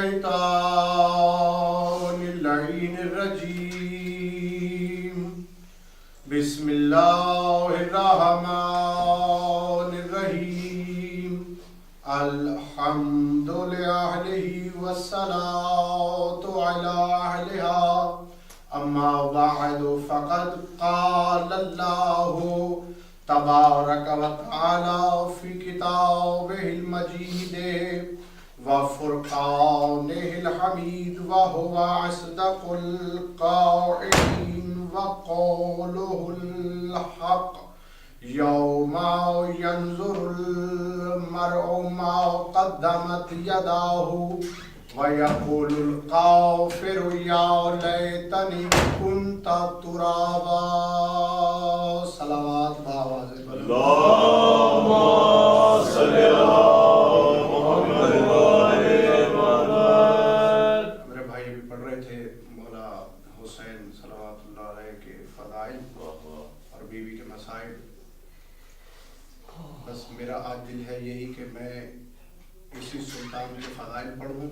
الشيطان اللعين الرجيم بسم الله الرحمن الرحيم الحمد لله والصلاة على أهلها أما بعد فقد قال الله تبارك وتعالى في كتابه المجيد وفرقانه الحميد وهو أصدق القائلين وقوله الحق يوم ينظر المرء ما قدمت يداه ويقول الكافر يا ليتني كنت ترابا. صلوات بآواز اللهم صل على محمد وعلى محمد. میرے بھائی بھی پڑھ رہے تھے مولا حسین صلوات اللہ علیہ کے فضائل اور بیوی کے مسائل. بس میرا آج دل ہے یہی کہ میں اسی سلطان کے فضائل پڑھوں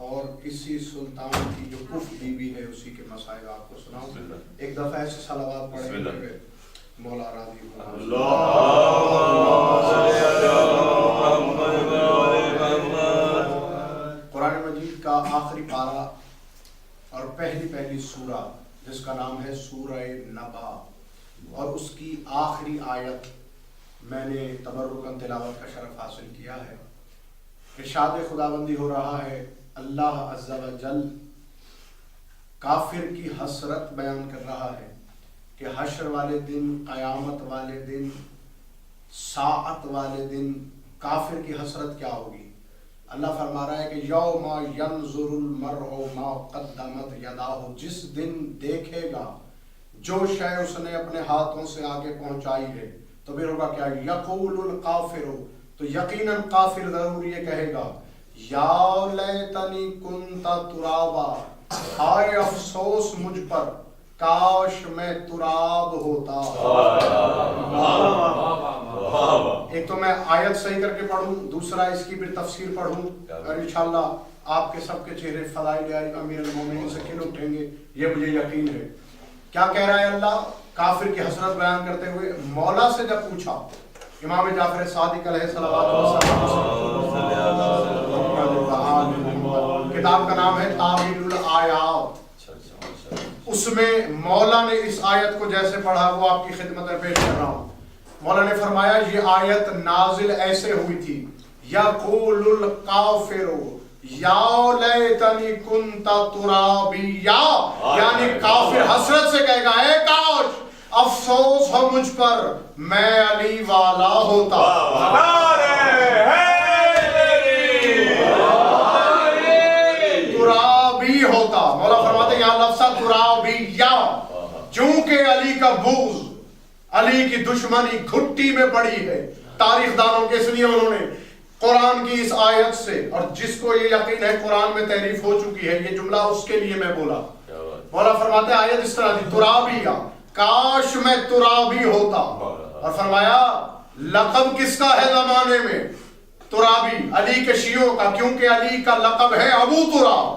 اور اسی سلطان کی جو کف بیوی ہے اسی کے مسائل آپ کو سناؤں. ایک دفعہ ایسے صلوات پڑھیں گے مولا راضی ہو. قرآن مجید کا آخری پارہ اور پہلی سورہ جس کا نام ہے سورہ نبا اور اس کی آخری آیت میں نے تبرکاً تلاوت کا شرف حاصل کیا ہے. ارشاد خداوندی ہو رہا ہے. اللہ عز و جل کافر کی حسرت بیان کر رہا ہے کہ حشر والے دن، قیامت والے دن، ساعت والے دن کافر کی حسرت کیا ہوگی. اللہ فرما رہا ہے کہ یوم ینظر المرء ما قدمت یداہ، جس دن دیکھے گا جو شے اس نے اپنے ہاتھوں سے آگے پہنچائی ہے تو پھر ہوگا کیا. یقول الکافر، تو یقیناً کافر ضرور یہ کہے گا یا لیتنی کنت ترابا، ہائے افسوس مجھ پر، کاش میں تراب ہوتا. ایک تو میں آیت صحیح کر کے پڑھوں، دوسرا اس کی پھر تفسیر پڑھوں اور انشاءاللہ آپ کے سب کے چہرے فضائل امیر المومنین سے کھل اٹھیں گے، یہ مجھے یقین ہے. کیا کہہ رہا ہے اللہ کافر کی حسرت بیان کرتے ہوئے؟ مولا سے جب پوچھا امام جعفر صادق علیہ صلوات کتاب کا نام ہے تعویل الآیات، اس میں مولا نے اس آیت کو جیسے پڑھا وہ آپ کی خدمت میں پیش کر رہا ہوں. مولا نے فرمایا یہ آیت نازل ایسے ہوئی تھی یقول الکافر یا لیتنی کنت ترابیا، یعنی کافر حسرت سے کہے گا اے کاش افسوس ہو مجھ پر میں علی والا ہوتا. ترابی ہوتا. مولا فرماتے ہیں یہاں لفظ ترابیا، چونکہ علی کا بغض، علی کی دشمنی گھٹی میں پڑی ہے تاریخ دانوں کے، اس لیے انہوں نے قرآن کی اس آیت سے، اور جس کو یہ یقین ہے قرآن میں تعریف ہو چکی ہے یہ جملہ اس کے لیے میں بولا. مولا فرماتے ہیں آیت اس طرح تھی ترابیا، کاش میں ترابی ہوتا. اور فرمایا لقب کس کا ہے زمانے میں؟ ترابی، علی کے شیعوں کا، کیونکہ علی کا لقب ہے ابو تراب،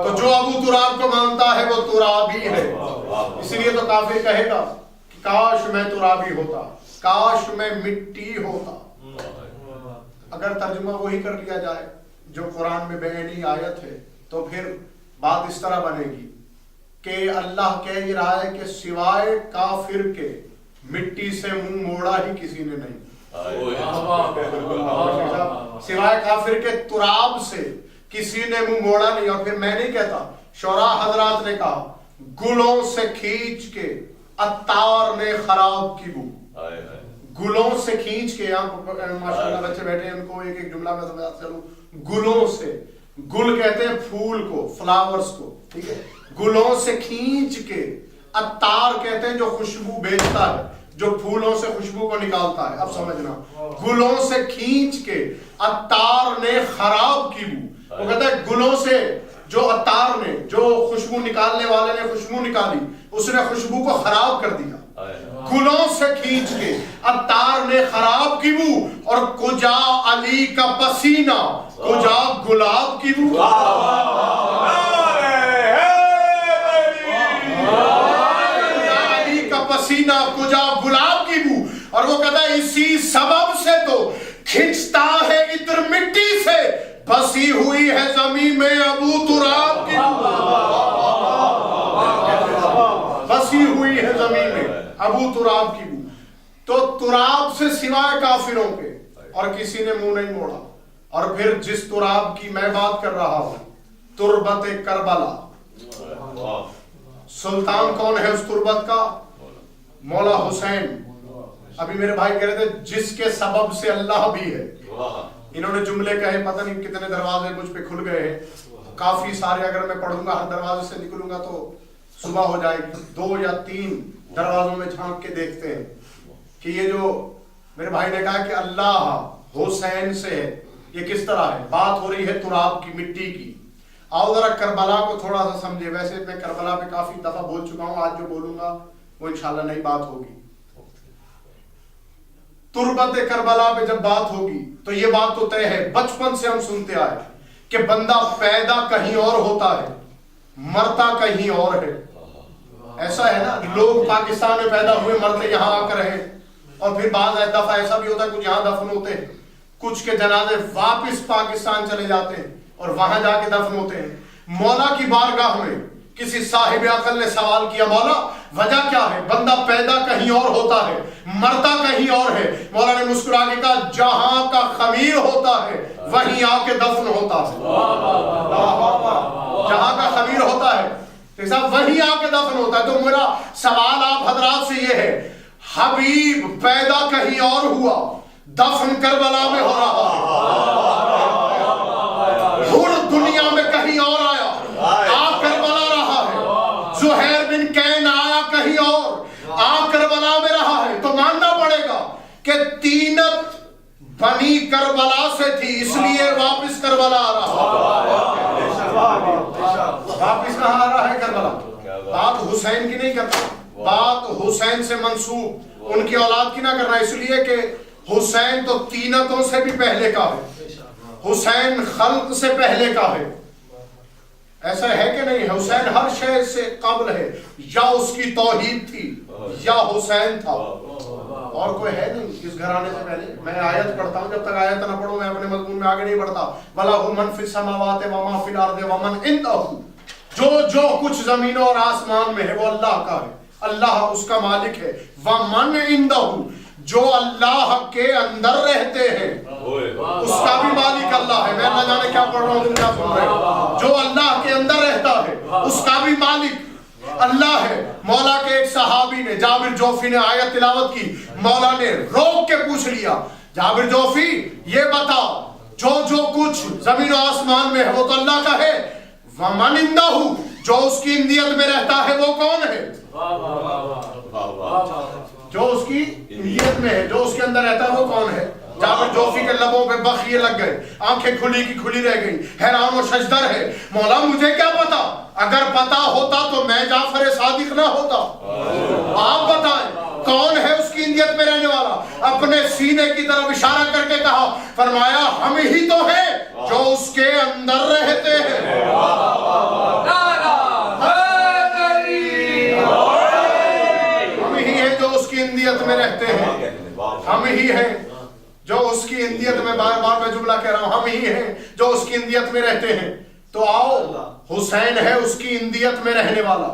تو جو ابو تراب کو مانتا ہے وہ ترابی ہے. اس لیے تو کافر کہے گا کاش میں ترابی ہوتا، کاش میں مٹی ہوتا. اگر ترجمہ وہی کر لیا جائے جو قرآن میں بیانی آیت ہے تو پھر بات اس طرح بنے گی کہ اللہ کہہ یہ رہا ہے کہ سوائے کافر کے مٹی سے منہ موڑا ہی کسی نے نہیں. سوائے کافر کے تراب سے کسی نے منہ موڑا نہیں. اور پھر میں نہیں کہتا، شعراء حضرات نے کہا گلوں سے کھینچ کے عطار نے خراب کی بو. گلوں سے کھینچ کے، یہاں ماشاءاللہ بچے بیٹھے ہیں ان کو ایک ایک جملہ میں سمجھاتا چلوں. گلوں سے، گل کہتے ہیں پھول کو، فلاورز کو، ٹھیک ہے، گلوں سے کھینچ کے. عطار کہتے ہیں جو خوشبو بیچتا ہے، جو پھولوں سے خوشبو کو نکالتا ہے. اب سمجھنا، گلوں سے کھینچ کے عطار نے خراب کی بو. وہ کہتا ہے گلوں سے جو عطار نے، جو خوشبو نکالنے والے نے خوشبو نکالی، اس نے خوشبو کو خراب کر دیا. گلوں سے کھینچ کے عطار نے خراب کی بو اور کجا علی کا پسینہ کجا گلاب کی بو. پسینہ کجا گلاب کی بو. اور وہ کہتا ہے اسی سبب سے تو کھنچتا ہے عطر مٹی سے بسی ہوئی ہے زمین میں ابو تراب کی بو. بسی ہوئی ہے زمین میں ابو تراب کی بو. تو تراب سے سوائے کافروں کے اور کسی نے منہ نہیں موڑا. اور پھر جس تراب کی میں بات کر رہا ہوں تربت کربلا. سلطان کون ہے اس تربت کا؟ مولا حسین. ابھی میرے بھائی کہہ رہے تھے جس کے سبب سے اللہ بھی ہے. انہوں نے جملے کہے پتہ نہیں کتنے دروازے مجھ پہ کھل گئے ہیں, کافی سارے. اگر میں پڑھوں گا ہر دروازے سے نکلوں گا تو صبح ہو جائے گی. 2 یا 3 دروازوں میں جھانک کے دیکھتے ہیں کہ یہ جو میرے بھائی نے کہا کہ اللہ حسین سے ہے, یہ کس طرح ہے. بات ہو رہی ہے تراب کی, مٹی کی. آؤ ذرا کربلا کو تھوڑا سا سمجھے. ویسے میں کربلا پہ کافی دفعہ بول چکا ہوں, آج جو بولوں گا وہ انشاءاللہ نئی بات ہوگی. تربت کربلا پہ جب بات ہوگی تو یہ بات تو طے ہے, بچپن سے ہم سنتے آئے کہ بندہ پیدا کہیں اور ہوتا ہے مرتا کہیں اور ہے. ایسا ہے نا, لوگ پاکستان میں پیدا ہوئے مرتے یہاں آ کر ہیں, اور پھر بعض دفعہ ایسا بھی ہوتا ہے کچھ یہاں دفن ہوتے ہیں, کچھ کے جنازے واپس پاکستان چلے جاتے ہیں اور وہاں جا کے دفن ہوتے ہیں. مولا کی بارگاہ میں کسی صاحب عقل نے سوال کیا, مولا وجہ کیا ہے؟ بندہ پیدا کہیں اور ہوتا ہے مرتا کہیں اور ہے. مولا نے مسکرا کے کہا جہاں کا خمیر ہوتا ہے وہیں آ کے دفن ہوتا ہے. جہاں کا خمیر ہوتا ہے صاحب وہیں آ کے دفن ہوتا ہے. تو میرا سوال آپ حضرات سے یہ ہے, حبیب پیدا کہیں اور ہوا دفن کربلا میں ہو رہا ہے. ہر دنیا میں کہیں اور آیا آ کربلا رہا ہے. زہیر بن کین آیا کہیں اور آ کربلا میں رہا ہے. تو ماننا پڑے گا کہ تینت بنی کربلا سے تھی, اس لیے واپس کربلا آ رہا ہے. واپس کہاں آ رہا ہے کربلا؟ بات حسین کی نہیں کرتا, بات حسین سے منسوب ان کی اولاد کی نہ کرنا. اس لیے کہ حسین تو تینتوں سے بھی پہلے کا ہے, حسین خلق سے پہلے کا ہے. ایسا ہے کہ نہیں؟ حسین ہر شے سے قبل ہے, یا اس کی توحید تھی یا حسین تھا, اور کوئی ہے نہیں اس گھرانے سے پہلے. میں آیت پڑھتا ہوں, جب تک آیت نہ پڑھوں میں اپنے مضمون میں آگے نہیں بڑھتا. وَلَهُ مَنْ فِي السَّمَاوَاتِ وَمَا فِي الْأَرْضِ وَمَنْ عِنْدَهُ, جو کچھ زمینوں اور آسمان میں ہے وہ اللہ کا ہے, اللہ اس کا مالک ہے. وَمَنْ عِنْدَهُ, جو اللہ کے اندر رہتے ہیں اس کا بھی مالک اللہ ہے. میں اللہ جانے کیا پڑھ رہا ہوں, تم کیا سن رہے ہو. جو اللہ کے اندر رہتا ہے اس کا بھی مالک اللہ ہے. مولا کے ایک صحابی نے, جابر جوفی نے آیت تلاوت کی, مولا نے روک کے پوچھ لیا, جابر جوفی یہ بتا جو کچھ زمین و آسمان میں ہے وہ تو اللہ کا ہے. وَمَنْ عِنْدَهُ, جو اس کی اندیت میں رہتا ہے وہ کون ہے؟ جو اس کی اندیت میں ہے, جو اس کے اندر رہتا ہے وہ کون ہے؟ جابر جوفی کے لبوں پہ بخیے لگ گئے, آنکھیں کھلی کی کھلی رہ گئی, حیران و ششدر ہے. مولا مجھے کیا پتا, اگر پتا ہوتا تو میں جعفر صادق نہ ہوتا. آپ بتائیں کون ہے اس کی اندیت میں رہنے والا؟ اپنے سینے کی طرف اشارہ کر کے کہا, فرمایا ہم ہی تو ہیں جو اس کے اندر رہتے ہیں. ہم ہی ہیں جو اس کی اندیت میں رہتے ہیں, ہم ہی ہیں جو اس کی اندیت میں, بار بار میں جملہ کہہ رہا ہوں, ہم ہی ہیں جو اس کی اندیت میں رہتے ہیں. تو آؤ, حسین ہے اس کی اندیت میں رہنے والا.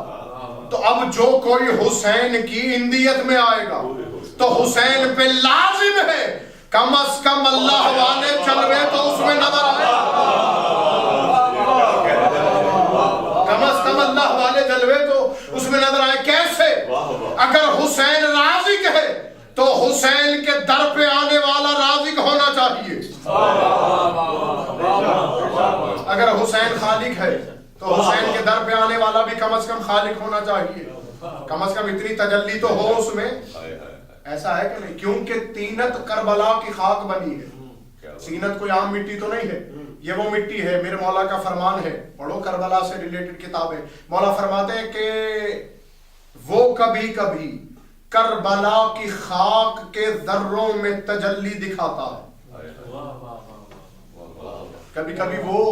تو اب جو کوئی حسین کی اندیت میں آئے گا تو حسین پہ لازم ہے کم از کم اللہ والے جلوے تو اس میں نظر آئے. کم از کم اللہ والے جلوے تو اس میں نظر آئے. کیسے؟ اگر حسین رازق ہے تو حسین کے در پہ آنے والا رازق ہونا چاہیے. اگر حسین خالق ہے تو حسین کے در پہ آنے والا بھی کم از کم خالق ہونا چاہیے. کم از کم اتنی تجلی تو ہو اس میں. ایسا ہے کہ نہیں؟ کیونکہ تینت کربلا کی خاک بنی ہے. تینت کوئی عام مٹی تو نہیں ہے, یہ وہ مٹی ہے. میرے مولا کا فرمان ہے, پڑھو کربلا سے ریلیٹڈ کتابیں. مولا فرماتے ہیں کہ وہ کبھی کبھی کربلا کی خاک کے ذروں میں تجلی دکھاتا ہے. کبھی کبھی وہ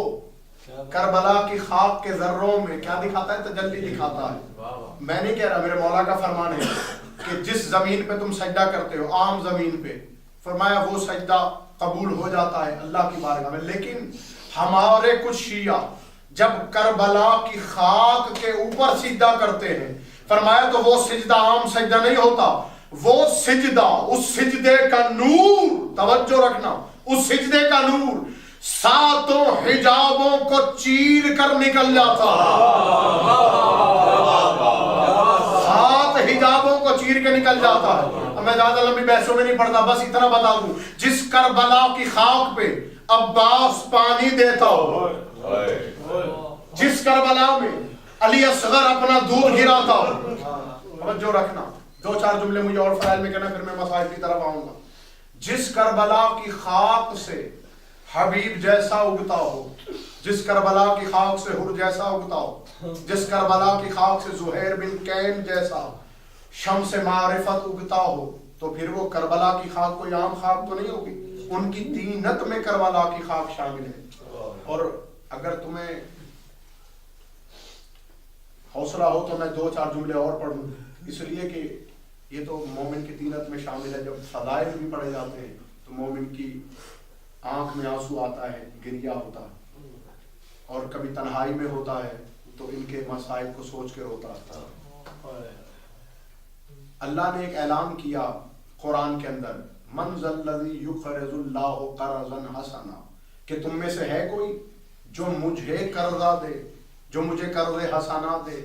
کربلا کی خاک کے ذروں میں کیا دکھاتا ہے؟ تجلی دکھاتا ہے. میں نہیں کہہ رہا، میرے مولا کا فرمان ہے کہ جس زمین پہ تم سجدہ کرتے ہو، عام زمین پہ، فرمایا وہ سجدہ قبول ہو جاتا ہے اللہ کی بارگاہ میں. لیکن ہمارے کچھ شیعہ جب کربلا کی خاک کے اوپر سجدہ کرتے ہیں، فرمایا تو وہ سجدہ عام سجدہ نہیں ہوتا، وہ سجدہ، اس سجدے کا نور، توجہ رکھنا، اس سجدے کا نور ساتوں حجابوں کو چیر کر نکل جاتا ہے. سات حجابوں کو چیر کے نکل جاتا ہے. اب میں زیادہ لمبی بحثوں میں نہیں پڑھتا، بس اتنا بتا دوں، جس کربلا کی خاک پہ عباس پانی دیتا ہو، جس کربلا میں علی اصغر اپنا دودھ گراتا ہو، توجہ رکھنا، دو چار جملے مجھے اور فرائض میں کہنا، پھر میں مسائل کی طرف آؤں گا. جس کربلا کی خاک سے حبیب جیسا اگتا ہو، جس کربلا کی خاک سے حر جیسا اگتا ہو، جس کربلا کی خاک سے زہیر بن کین جیسا شمس معرفت اگتا ہو، تو پھر وہ کربلا کی خاک کوئی عام خاک تو نہیں ہوگی، ان کی تینت میں کربلا کی خاک شامل ہے. اور اگر تمہیں حوصلہ ہو تو میں دو چار جملے اور پڑھوں، اس لیے کہ یہ تو مومن کی تینت میں شامل ہے. جب فضائل بھی پڑھے جاتے ہیں تو مومن کی آنکھ میں آنسو آتا ہے، گریا ہوتا ہے، اور کبھی تنہائی میں ہوتا ہے تو ان کے مسائل کو سوچ کے روتا رہتا ہے. اللہ نے ایک اعلان کیا قرآن کے اندر، من ذا الذی یقرض اللہ قرضا حسنا، کہ تم میں سے ہے کوئی جو مجھے قرضہ دے، جو مجھے قرض حسنا دے.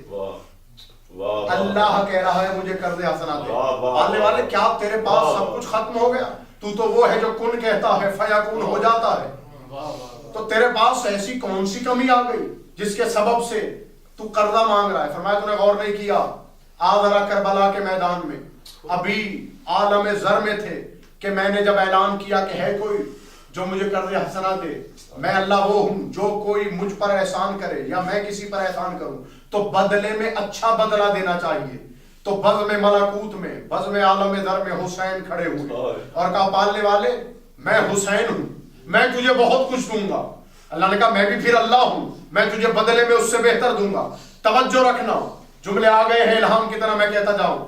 اللہ کہہ رہا ہے مجھے قرض حسنا دے. آنے والے کیا تیرے پاس سب کچھ ختم ہو گیا؟ تو وہ ہے جو کن کہتا ہے فیکون ہو جاتا ہے. تو تیرے پاس ایسی کون سی کمی آ گئی جس کے سبب سے تو قرضہ مانگ رہا ہے؟ فرمایا تو نے غور نہیں کیا، آ ذرا کربلا کے میدان میں ابھی عالم زر میں تھے کہ میں نے جب اعلان کیا کہ ہے کوئی جو مجھے قرض حسنا دے، میں اللہ وہ ہوں جو کوئی مجھ پر احسان کرے یا میں کسی پر احسان کروں تو بدلے میں اچھا بدلہ دینا چاہیے. تو بزم ملکوت میں، بزم عالم ذر میں حسین کھڑے ہوئے اور کہا پالنے والے میں حسین ہوں، میں تجھے بہت کچھ دوں گا. اللہ نے کہا میں بھی پھر اللہ ہوں، میں تجھے بدلے میں اس سے بہتر دوں گا. توجہ رکھنا، جملے آ گئے ہیں الہام کی طرح، میں کہتا جاؤں.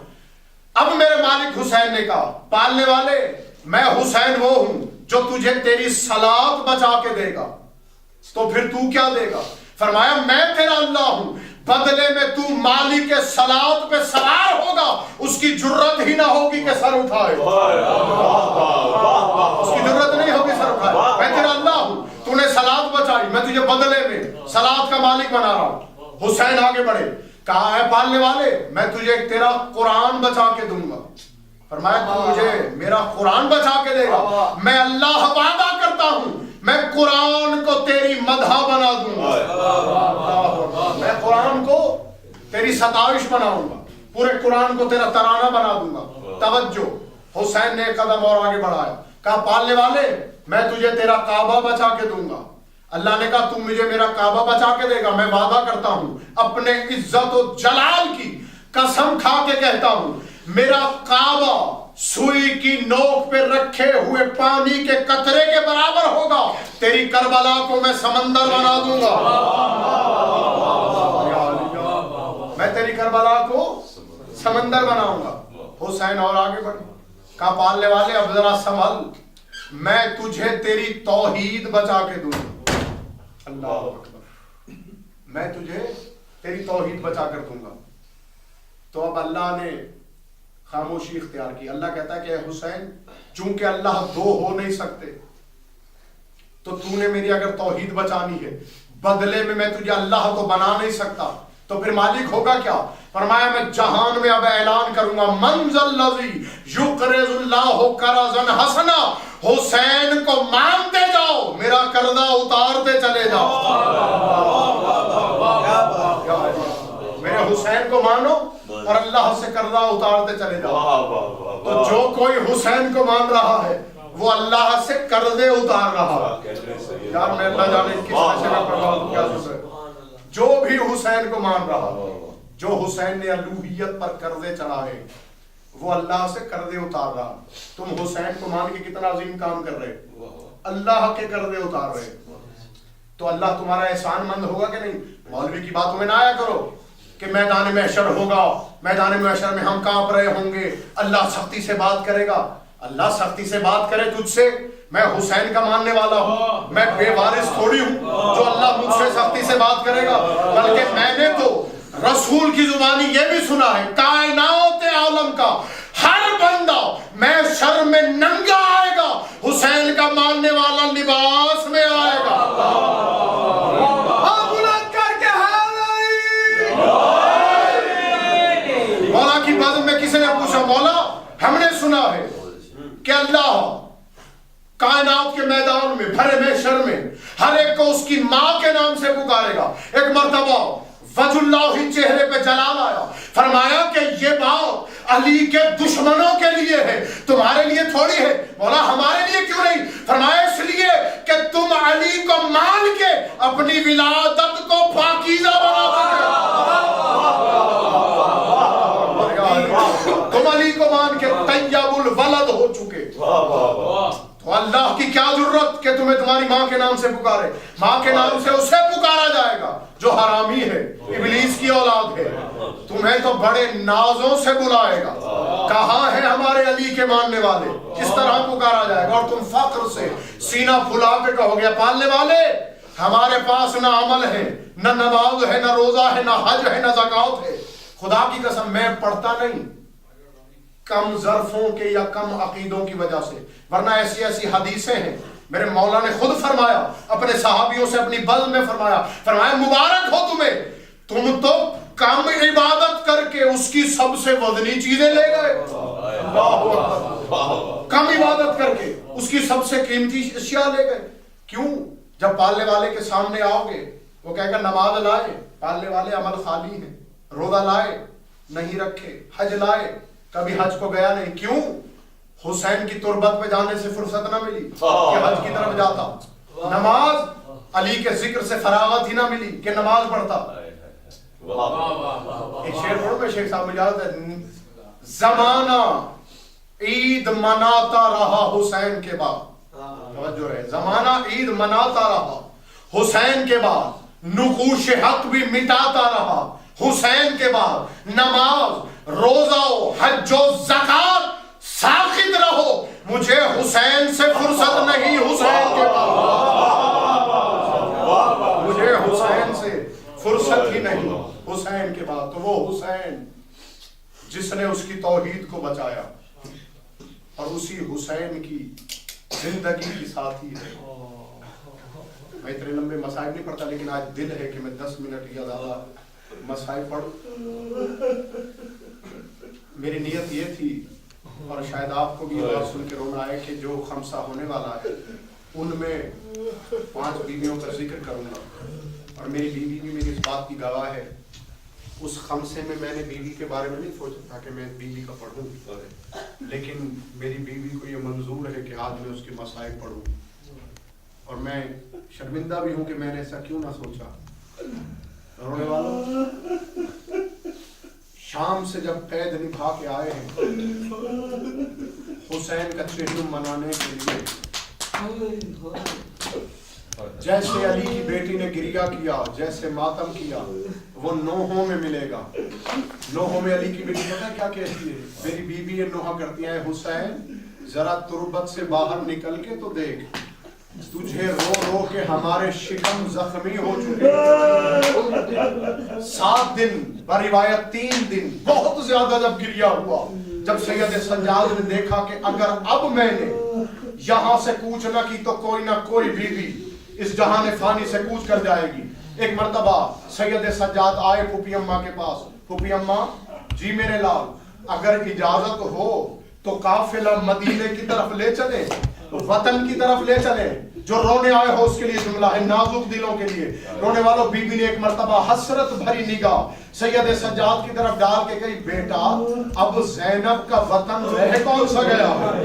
اب میرے مالک حسین نے کہا پالنے والے میں حسین وہ ہوں جو تجھے تیری صلات بچا کے دے گا. تو پھر تو کیا دے گا؟ فرمایا میں تیرا اللہ ہوں، بدلے میں تو مالک صلات پہ سوار ہوگا، اس کی جرت ہی نہ ہوگی کہ سر اٹھائے، اس کی جرت نہیں ہوگی سر اٹھائے. میں تیرا اللہ ہوں، تو نے صلات بچائی، میں تجھے بدلے میں صلات کا مالک بنا رہا ہوں. حسین آگے بڑھے، کہا ہے پالنے والے میں تجھے تیرا قرآن بچا کے دوں گا. فرمایا تو مجھے میرا قرآن بچا کے دے گا؟ میں اللہ وعدہ کرتا ہوں میں قرآن کو تیری مدح بنا دوں گا، میں قرآن کو تیری ستائش بناؤں گا، پورے قرآن کو تیرا ترانہ بنا دوں گا. توجہ، حسین نے ایک قدم اور آگے بڑھایا، کہا پالنے والے میں تجھے تیرا کعبہ بچا کے دوں گا. اللہ نے کہا تم مجھے میرا کعبہ بچا کے دے گا؟ میں وعدہ کرتا ہوں اپنے عزت و جلال کی قسم کھا کے کہتا ہوں میرا کعبہ سوئی کی نوک پہ رکھے ہوئے پانی کے قطرے کے برابر ہوگا. تیری کربلا کو میں سمندر بنا دوں گا، میں تیری کربلا کو سمندر بناؤں گا. حسین اور آگے بڑھے، کہا پالنے والے اب ذرا سنبھل، میں تجھے تیری توحید بچا کے دوں گا. اللہ اکبر، میں تجھے تیری توحید بچا کر دوں گا. تو اب اللہ نے خاموشی اختیار کی. اللہ کہتا ہے کہ اے حسین چونکہ اللہ دو ہو نہیں سکتے تو تو نے میری اگر توحید بچانی ہے، بدلے میں تجھے اللہ تو بنا نہیں سکتا، تو پھر مالک ہوگا کیا؟ فرمایا میں جہان میں اب اعلان کروں گا من ذا الذی یقرض اللہ قرضا حسنا. حسین کو مانتے جاؤ، میرا قرضہ اتارتے چلے جاؤ. میرے حسین کو مانو اور اللہ سے قرضہ اتارتے چلے جاؤ. تو جو کوئی حسین کو مان رہا ہے وہ اللہ سے قرضے اتار رہا ہے. یار میں اللہ جانے کس نشے کا پرواہ کیا سن. جو بھی حسین کو مان رہا، جو حسین نے الوہیت پر قرضے چڑھائے، وہ اللہ سے قرضے اتار رہا. تم حسین کو مان کے کتنا عظیم کام کر رہے, اللہ کے قرضے اتار رہے, تو اللہ تمہارا احسان مند ہوگا کہ نہیں؟ مولوی کی باتوں میں نہ آیا کرو کہ میدان محشر ہوگا, میدان محشر میں ہم کانپ رہے ہوں گے, اللہ سختی سے بات کرے گا. اللہ سختی سے بات کرے تجھ سے, میں حسین کا ماننے والا ہوں, میں بے وارث تھوڑی ہوں جو اللہ مجھ سے سختی سے بات کرے گا. بلکہ میں نے تو رسول کی زبانی یہ بھی سنا ہے, کائنات عالم کا ہر بندہ محشر میں ننگا آئے گا, حسین کا ماننے والا لباس میں آئے گا. مولا کی بزم میں کسی نے پوچھا, مولا ہم نے سنا ہے کہ اللہ کائنات کے میدان میں بھرے محشر میں ہر ایک کو اس کی ماں کے نام سے پکارے گا. ایک مرتبہ وجہ اللہ ہی چہرے پہ جلال آیا, فرمایا کہ یہ بات علی کے دشمنوں کے لیے ہے, تمہارے لیے تھوڑی ہے. مولا ہمارے لیے کیوں نہیں؟ فرمایا اس لیے کہ تم علی کو مان کے اپنی ولادت کو پاکیزہ بنا سکے, تم علی کو مان کے طیب الولد ہو چکے. تو اللہ کی کیا ضرورت کہ تمہیں تمہاری ماں کے نام سے پکارے؟ ماں کے نام سے اسے پکارا جائے گا جو حرامی ہے, ابلیس کی اولاد ہے. تمہیں تو بڑے نازوں سے بلائے گا. کہاں ہیں ہمارے علی کے ماننے والے؟ کس طرح پکارا جائے گا؟ اور تم فخر سے سینہ پھلا کے کہو گے, پالنے والے ہمارے پاس نہ عمل ہے, نہ نماز ہے, نہ روزہ ہے, نہ حج ہے, نہ زکوٰۃ ہے. خدا کی قسم میں پڑھتا نہیں, کم ظرفوں کے یا کم عقیدوں کی وجہ سے, ورنہ ایسی ایسی حدیثیں ہیں. میرے مولا نے خود فرمایا, اپنے صحابیوں سے اپنی بزم میں فرمایا مبارک ہو تمہیں, تم تو کم عبادت کر کے اس کی سب سے وزنی چیزیں لے گئے. کم عبادت کر کے اس کی سب سے قیمتی اشیاء لے گئے. کیوں؟ جب پالنے والے کے سامنے آؤ گے وہ کہے گا نماز لائے, پالنے والے عمل خالی ہیں, روزہ لائے نہیں رکھے, حج لائے کبھی حج کو گیا نہیں. کیوں؟ حسین کی تربت پہ جانے سے فرصت نہ ملی کہ حج کی طرف جاتا, نماز علی کے ذکر سے فراغت ہی نہ ملی کہ نماز پڑھتا. ایک شعر پڑھو میں, شیخ صاحب مجھے یاد ہے, زمانہ عید مناتا رہا حسین کے بعد, توجہ رہے, زمانہ عید مناتا رہا حسین کے بعد, نقوش حق بھی مٹاتا رہا حسین کے بعد, نماز روزہ و حج و زکات ساخت رہو, مجھے حسین سے فرصت نہیں حسین کے بعد, مجھے حسین سے فرصت ہی نہیں حسین کے بعد. تو وہ حسین جس نے اس کی توحید کو بچایا اور اسی حسین کی زندگی کی ساتھی ہے. میں اتنے لمبے مسائل نہیں پڑھتا, لیکن آج دل ہے کہ میں 10 منٹ یا زیادہ مسائل پڑھوں. میری نیت یہ تھی, اور شاید آپ کو بھی یہ بات سن کے رونا آئے, کہ جو خمسہ ہونے والا ہے ان میں 5 بیویوں کا ذکر کروں گا, اور میری بیوی بھی میری اس بات کی گواہ ہے. اس خمسے میں میں نے بیوی کے بارے میں نہیں سوچا تھا کہ میں بیوی کا پڑھوں, لیکن میری بیوی کو یہ منظور ہے کہ آج میں اس کے مسائل پڑھوں, اور میں شرمندہ بھی ہوں کہ میں نے ایسا کیوں نہ سوچا. رونے والوں, شام سے جب قید نبھا کے آئے ہیں حسین کا چہلم منانے کے لیے, جیسے علی کی بیٹی نے گریہ کیا, جیسے ماتم کیا, وہ نوحوں میں ملے گا. نوحوں میں علی کی بیٹی پتہ کیا کہتی ہے؟ میری بیوی یہ نوحہ کرتی ہیں, حسین ذرا تربت سے باہر نکل کے تو دیکھ, تجھے رو رو کے ہمارے شکم زخمی ہو چکے. 7 دن بروایت 3 دن بہت زیادہ جب گریہ ہوا, جب سید سجاد نے دیکھا کہ اگر اب میں نے یہاں سے کوچ نہ کی تو کوئی نہ کوئی بیوی اس جہان فانی سے کوچ کر جائے گی. ایک مرتبہ سید سجاد آئے پھوپھی اماں کے پاس, پھوپھی اماں جی میرے لال, اگر اجازت ہو تو قافلہ مدینے کی طرف لے چلیں, وطن کی طرف لے چلیں. جو رونے آئے ہو اس کے لیے جملہ ہے, نازک دلوں کے لیے. رونے والوں, بی بی نے ایک مرتبہ حسرت بھری نگاہ سید سجاد کی طرف ڈال کے کہی, بیٹا اب زینب کا وطن رہ کون سا گیا ہے,